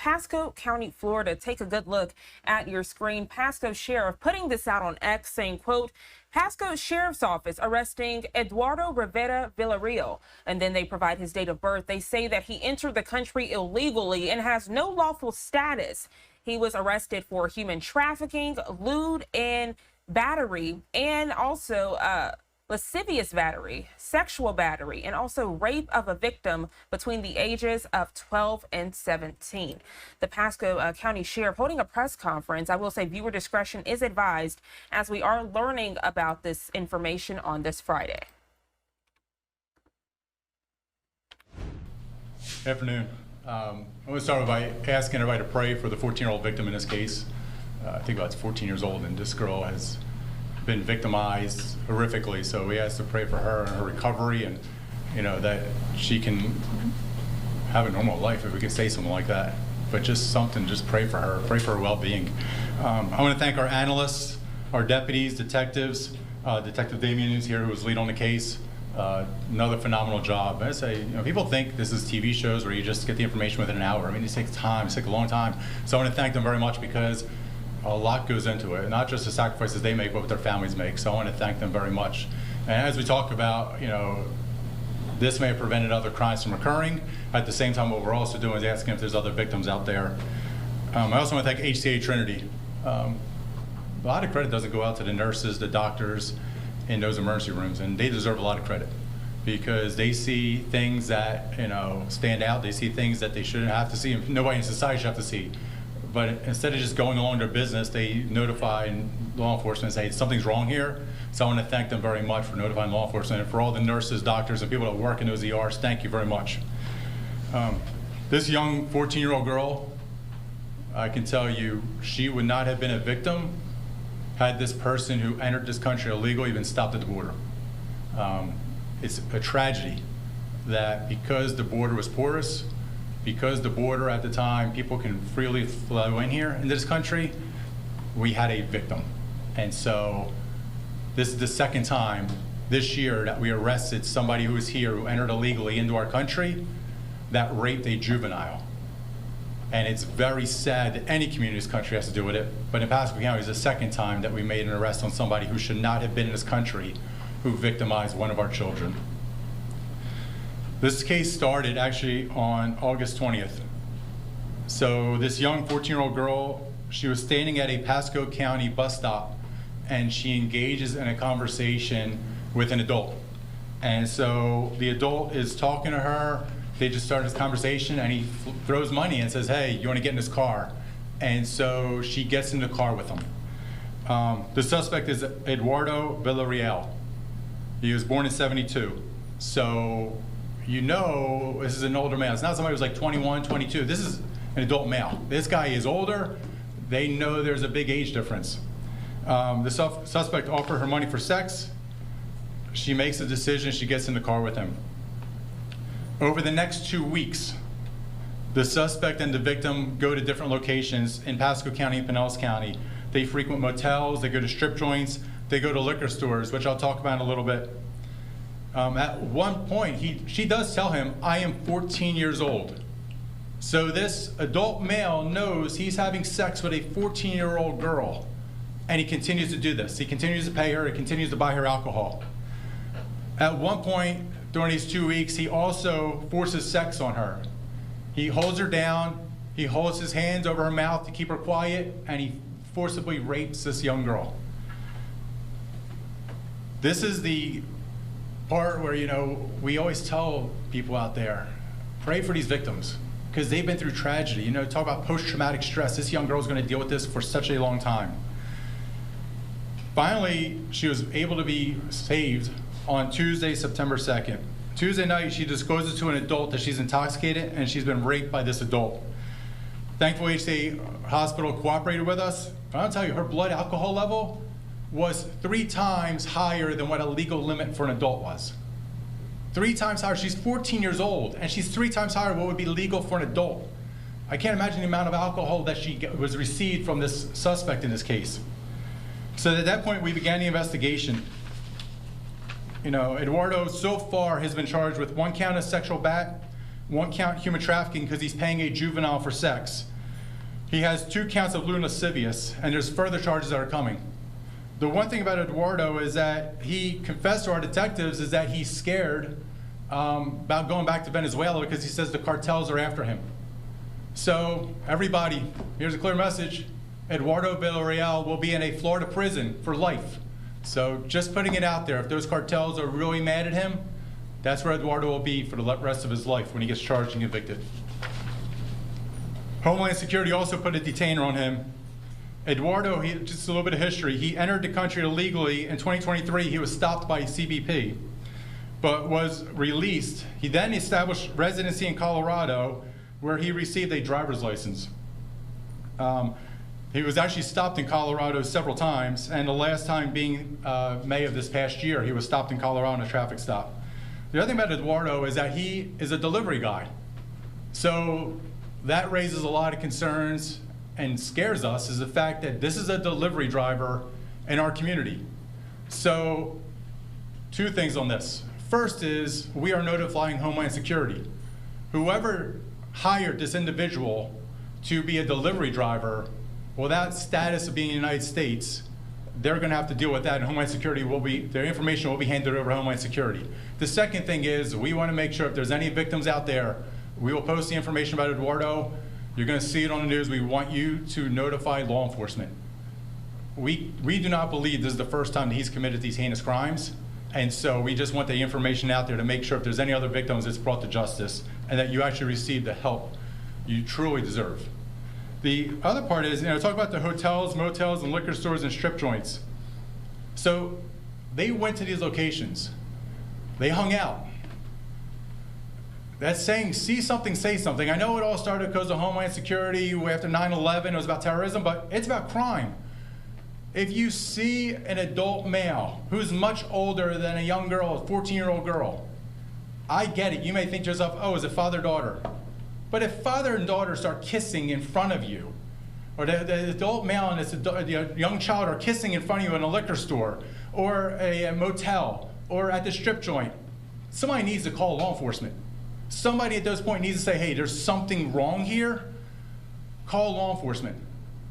Pasco County, Florida. Take a good look at your screen. Pasco Sheriff putting this out on X, saying, quote, Pasco Sheriff's Office arresting Eduardo Rivera-Villarreal. And then they provide his date of birth. They say that he entered the country illegally and has no lawful status. He was arrested for human trafficking, lewd and battery, and also lascivious battery, sexual battery, and also rape of a victim between the ages of 12 and 17. The Pasco County Sheriff holding a press conference. I will say viewer discretion is advised as we are learning about this information on this Friday. Good afternoon. I want to start by asking everybody to pray for the 14-year-old victim in this case. I think about 14 years old, and this girl has been victimized horrifically, so we ask to pray for her and her recovery, and that she can have a normal life, if we could say something like that. But just pray for her well-being. I want to thank our analysts, our deputies, detectives, Detective Damien is here, who was lead on the case. Another phenomenal job. I say, people think this is TV shows where you just get the information within an hour. I mean, it takes time, it takes a long time. So I want to thank them very much, because a lot goes into it, not just the sacrifices they make, but what their families make. So I want to thank them very much. And as we talk about, this may have prevented other crimes from occurring. At the same time, what we're also doing is asking if there's other victims out there. I also want to thank HCA Trinity. A lot of credit doesn't go out to the nurses, the doctors in those emergency rooms, and they deserve a lot of credit, because they see things that stand out. They see things that they shouldn't have to see, and nobody in society should have to see. But instead of just going along their business, they notify law enforcement and say something's wrong here. So I want to thank them very much for notifying law enforcement, and for all the nurses, doctors, and people that work in those ERs. Thank you very much. This young 14-year-old girl, I can tell you, she would not have been a victim had this person who entered this country illegally been stopped at the border. It's a tragedy that because the border was porous, because the border at the time, people can freely flow in here into this country, we had a victim. And so this is the second time this year that we arrested somebody who was here, who entered illegally into our country, that raped a juvenile. And it's very sad that any community in this country has to do with it. But in Pasco County, it's the second time that we made an arrest on somebody who should not have been in this country, who victimized one of our children. This case started actually on August 20th. So this young 14-year-old girl, she was standing at a Pasco County bus stop, and she engages in a conversation with an adult. And so the adult is talking to her. They just started this conversation, and he throws money and says, hey, you want to get in this car? And so she gets in the car with him. The suspect is Eduardo Villarreal. He was born in '72. So this is an older male. It's not somebody who's like 21, 22. This is an adult male. This guy is older. They know there's a big age difference. The suspect offered her money for sex. She makes a decision. She gets in the car with him. Over the next 2 weeks, the suspect and the victim go to different locations in Pasco County and Pinellas County. They frequent motels, they go to strip joints, they go to liquor stores, which I'll talk about in a little bit. At one point, she does tell him, I am 14 years old. So this adult male knows he's having sex with a 14-year-old girl, and he continues to do this. He continues to pay her, he continues to buy her alcohol. At one point, during these 2 weeks, he also forces sex on her. He holds her down, he holds his hands over her mouth to keep her quiet, and he forcibly rapes this young girl. This is the part where, we always tell people out there, pray for these victims, because they've been through tragedy. Talk about post-traumatic stress. This young girl is going to deal with this for such a long time. Finally, she was able to be saved on Tuesday, September 2nd. Tuesday night, she discloses to an adult that she's intoxicated and she's been raped by this adult. Thankfully, HCA Hospital cooperated with us. But I'll tell you, her blood alcohol level was 3 times higher than what a legal limit for an adult was. 3 times higher. She's 14 years old, and she's 3 times higher what would be legal for an adult. I can't imagine the amount of alcohol that she was received from this suspect in this case. So at that point, we began the investigation. Eduardo so far has been charged with 1 count of sexual 1 count human trafficking because he's paying a juvenile for sex. He has 2 counts of lewd lascivious, and there's further charges that are coming. The one thing about Eduardo is that he confessed to our detectives is that he's scared about going back to Venezuela because he says the cartels are after him. So everybody, here's a clear message. Eduardo Villarreal will be in a Florida prison for life. So just putting it out there, if those cartels are really mad at him, that's where Eduardo will be for the rest of his life when he gets charged and convicted. Homeland Security also put a detainer on him. Eduardo, just a little bit of history, he entered the country illegally in 2023. He was stopped by CBP, but was released. He then established residency in Colorado, where he received a driver's license. He was actually stopped in Colorado several times, and the last time being May of this past year, he was stopped in Colorado on a traffic stop. The other thing about Eduardo is that he is a delivery guy. So that raises a lot of concerns and scares us, is the fact that this is a delivery driver in our community. So 2 things on this. First is we are notifying Homeland Security. Whoever hired this individual to be a delivery driver, well, that status of being in the United States, they're going to have to deal with that, and Homeland Security will be, their information will be handed over to Homeland Security. The second thing is we want to make sure if there's any victims out there, we will post the information about Eduardo. You're going to see it on the news. We want you to notify law enforcement. We do not believe this is the first time that he's committed these heinous crimes, and so we just want the information out there to make sure if there's any other victims, it's brought to justice, and that you actually receive the help you truly deserve. The other part is, talk about the hotels, motels, and liquor stores and strip joints. So they went to these locations. They hung out. That's saying, see something, say something. I know it all started because of Homeland Security after 9/11. It was about terrorism, but it's about crime. If you see an adult male who's much older than a young girl, a 14-year-old girl, I get it. You may think to yourself, oh, is it father-daughter? But if father and daughter start kissing in front of you, or the adult male and the young child are kissing in front of you in a liquor store, or a motel, or at the strip joint, somebody needs to call law enforcement. Somebody at this point needs to say, hey, there's something wrong here. Call law enforcement.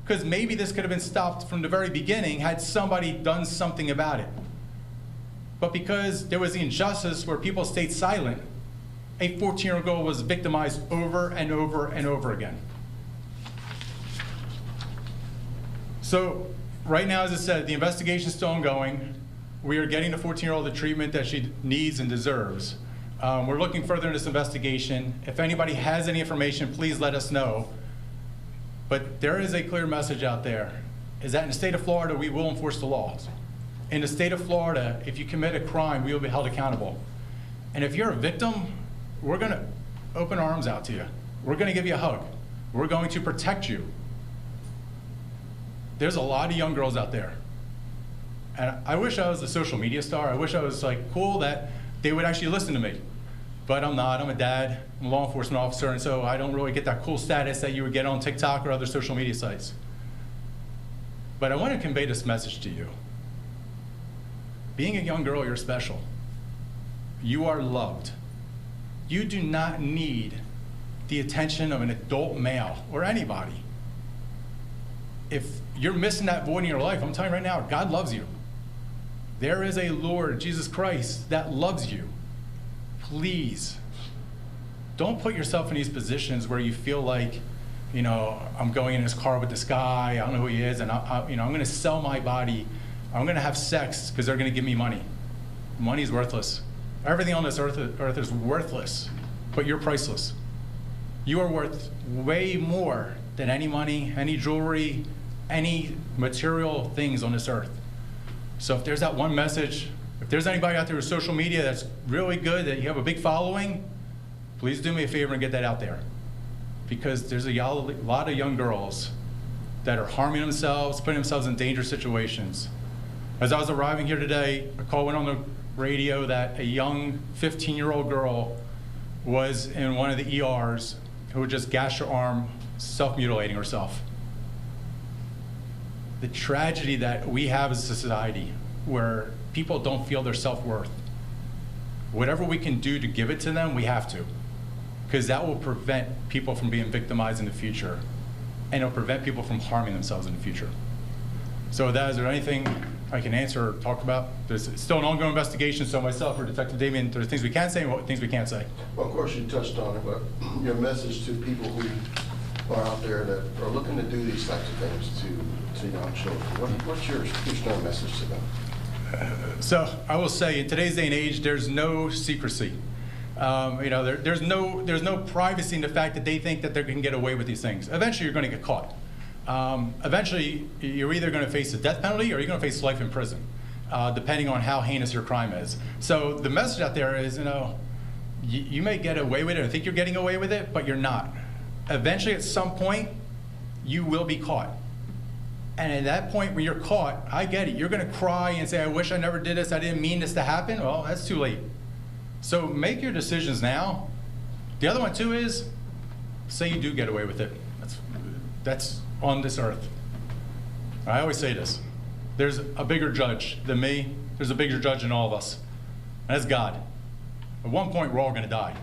Because maybe this could have been stopped from the very beginning had somebody done something about it. But because there was the injustice where people stayed silent, a 14-year-old girl was victimized over and over and over again. So right now, as I said, the investigation is still ongoing. We are getting the 14-year-old the treatment that she needs and deserves. We're looking further in this investigation. If anybody has any information, please let us know. But there is a clear message out there, is that in the state of Florida, we will enforce the laws. In the state of Florida, if you commit a crime, we will be held accountable. And if you're a victim, we're going to open our arms out to you. We're going to give you a hug. We're going to protect you. There's a lot of young girls out there. And I wish I was a social media star. I wish I was like cool that they would actually listen to me. But I'm not. I'm a dad. I'm a law enforcement officer, and so I don't really get that cool status that you would get on TikTok or other social media sites. But I want to convey this message to you. Being a young girl, you're special. You are loved. You do not need the attention of an adult male or anybody. If you're missing that void in your life, I'm telling you right now, God loves you. There is a Lord, Jesus Christ, that loves you. Please, don't put yourself in these positions where you feel like, I'm going in his car with this guy, I don't know who he is, and I'm going to sell my body. I'm going to have sex because they're going to give me money. Money's worthless. Everything on this earth is worthless, but you're priceless. You are worth way more than any money, any jewelry, any material things on this earth. So if there's that one message, if there's anybody out there with social media that's really good, that you have a big following, please do me a favor and get that out there. Because there's a lot of young girls that are harming themselves, putting themselves in dangerous situations. As I was arriving here today, a call went on the radio that a young 15-year-old girl was in one of the ERs who had just gashed her arm, self-mutilating herself. The tragedy that we have as a society where people don't feel their self-worth. Whatever we can do to give it to them, we have to. Because that will prevent people from being victimized in the future. and it'll prevent people from harming themselves in the future. So with that, is there anything I can answer or talk about? There's still an ongoing investigation, so myself or Detective Damian, there's things we can say and things we can't say. Well, of course, you touched on it, but your message to people who are out there that are looking to do these types of things to young children, what's your strong message to them? So I will say, in today's day and age, there's no secrecy. There's no privacy in the fact that they think that they can get away with these things. Eventually, you're going to get caught. Eventually, you're either going to face the death penalty or you're going to face life in prison, depending on how heinous your crime is. So the message out there is, you may get away with it or think you're getting away with it, but you're not. Eventually, at some point, you will be caught. And at that point when you're caught, I get it. You're going to cry and say, I wish I never did this. I didn't mean this to happen. Well, that's too late. So make your decisions now. The other one, too, is say you do get away with it. That's on this earth. I always say this. There's a bigger judge than me. There's a bigger judge than all of us. And that's God. At one point, we're all going to die.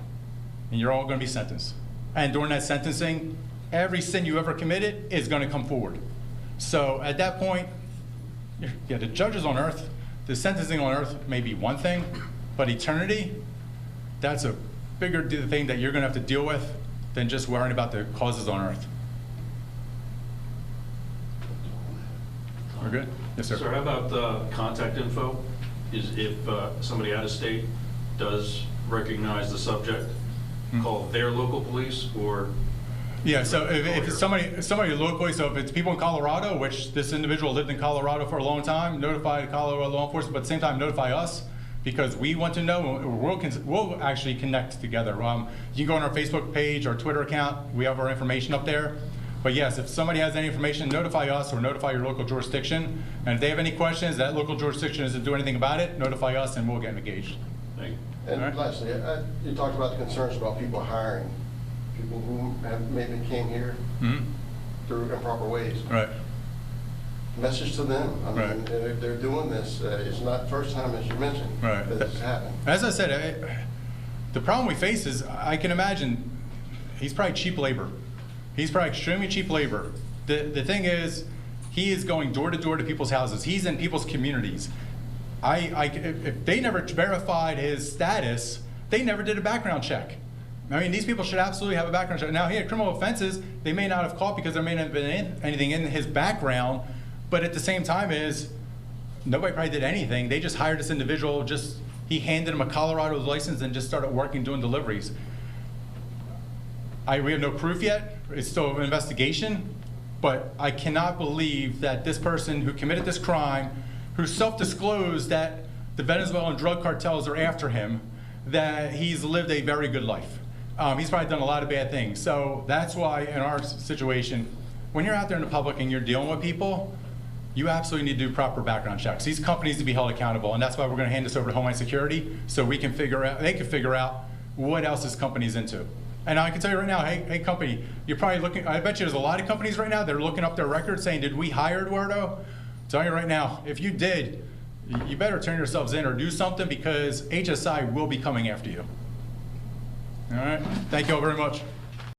And you're all going to be sentenced. And during that sentencing, every sin you ever committed is going to come forward. So at that point, yeah, the judges on earth, the sentencing on earth may be one thing, but eternity, that's a bigger thing that you're going to have to deal with than just worrying about the causes on earth. We're good? Yes, sir. Sir, how about contact info? Is if somebody out of state does recognize the subject, call their local police or? Yeah, so if it's somebody locally, so if it's people in Colorado, which this individual lived in Colorado for a long time, notify Colorado law enforcement, but at the same time notify us, because we want to know, we'll actually connect together. You can go on our Facebook page, our Twitter account, we have our information up there. But yes, if somebody has any information, notify us or notify your local jurisdiction. And if they have any questions, that local jurisdiction doesn't do anything about it, notify us and we'll get engaged. Thank you. And All right. lastly, you talked about the concerns about people hiring people who maybe came here through improper ways. Right. Message to them. I mean, Right. they're doing this. It's not the first time, as you mentioned, Right. that this happened. As I said, the problem we face is, I can imagine, he's probably cheap labor. He's probably extremely cheap labor. The thing is, he is going door to door to people's houses. He's in people's communities. If they never verified his status, they never did a background check. I mean, these people should absolutely have a background check. Now, he had criminal offenses. They may not have caught because there may not have been anything in his background, but at the same time nobody probably did anything. They just hired this individual, he handed him a Colorado license and just started working doing deliveries. We have no proof yet. It's still an investigation, but I cannot believe that this person who committed this crime, who self-disclosed that the Venezuelan drug cartels are after him, that he's lived a very good life. He's probably done a lot of bad things. So that's why in our situation, when you're out there in the public and you're dealing with people, you absolutely need to do proper background checks. These companies need to be held accountable, and that's why we're going to hand this over to Homeland Security so they can figure out what else this company's into. And I can tell you right now, hey company, you're probably looking, I bet you there's a lot of companies right now that are looking up their records saying, did we hire Eduardo? I'm telling you right now, if you did, you better turn yourselves in or do something, because HSI will be coming after you. All right, thank you all very much.